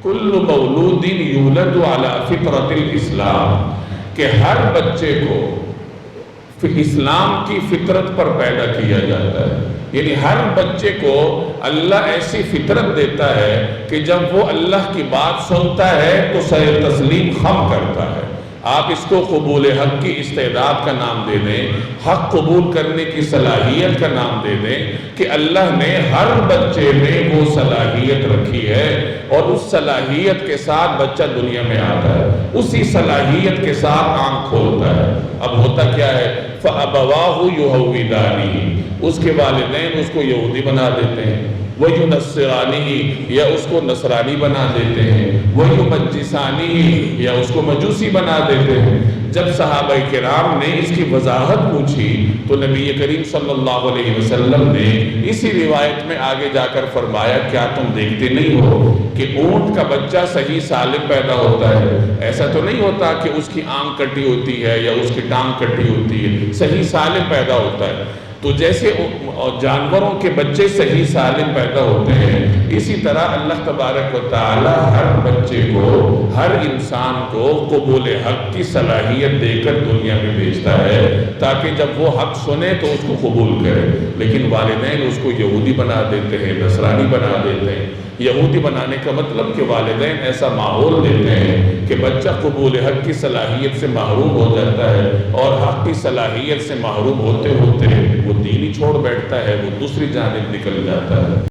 کل مولود یولد علی فطرت الاسلام، کہ ہر بچے کو اسلام کی فطرت پر پیدا کیا جاتا ہے. یعنی ہر بچے کو اللہ ایسی فطرت دیتا ہے کہ جب وہ اللہ کی بات سنتا ہے تو سر تسلیم خم کرتا ہے. آپ اس کو قبول حق کی استعداد کا نام دے دیں، حق قبول کرنے کی صلاحیت کا نام دے دیں کہ اللہ نے ہر بچے میں وہ صلاحیت رکھی ہے، اور اس صلاحیت کے ساتھ بچہ دنیا میں آتا ہے، اسی صلاحیت کے ساتھ آنکھ کھولتا ہے. اب ہوتا کیا ہے؟ فَأَبَوَاهُ يُهَوِّدَانِهِ، اس کے والدین اس کو یہودی بنا دیتے ہیں، وَيُنَصِّرَانِهِ، یا اس کو نصرانی بنا دیتے ہیں، وَيُمَجِّسَانِهِ، یا اس کو مجوسی بنا دیتے ہیں. جب صحابہ کرام نے اس کی وضاحت پوچھی تو نبی کریم صلی اللہ علیہ وسلم نے اسی روایت میں آگے جا کر فرمایا، کیا تم دیکھتے نہیں ہو کہ اونٹ کا بچہ صحیح سالم پیدا ہوتا ہے؟ ایسا تو نہیں ہوتا کہ اس کی آنکھ کٹی ہوتی ہے یا اس کی ٹانگ کٹی ہوتی ہے، صحیح سالم پیدا ہوتا ہے. تو جیسے جانوروں کے بچے صحیح سالم پیدا ہوتے ہیں، اسی طرح اللہ تبارک و تعالی ہر بچے کو، ہر انسان کو قبول حق کی صلاحیت دے کر دنیا میں بھیجتا ہے تاکہ جب وہ حق سنے تو اس کو قبول کرے. لیکن والدین اس کو یہودی بنا دیتے ہیں، نصرانی بنا دیتے ہیں. یہودی بنانے کا مطلب کہ والدین ایسا ماحول دیتے ہیں کہ بچہ قبول حق کی صلاحیت سے محروم ہو جاتا ہے، اور حق کی صلاحیت سے محروم ہوتے ہوتے وہ دین ہی چھوڑ بیٹھتا ہے، وہ دوسری جانب نکل جاتا ہے.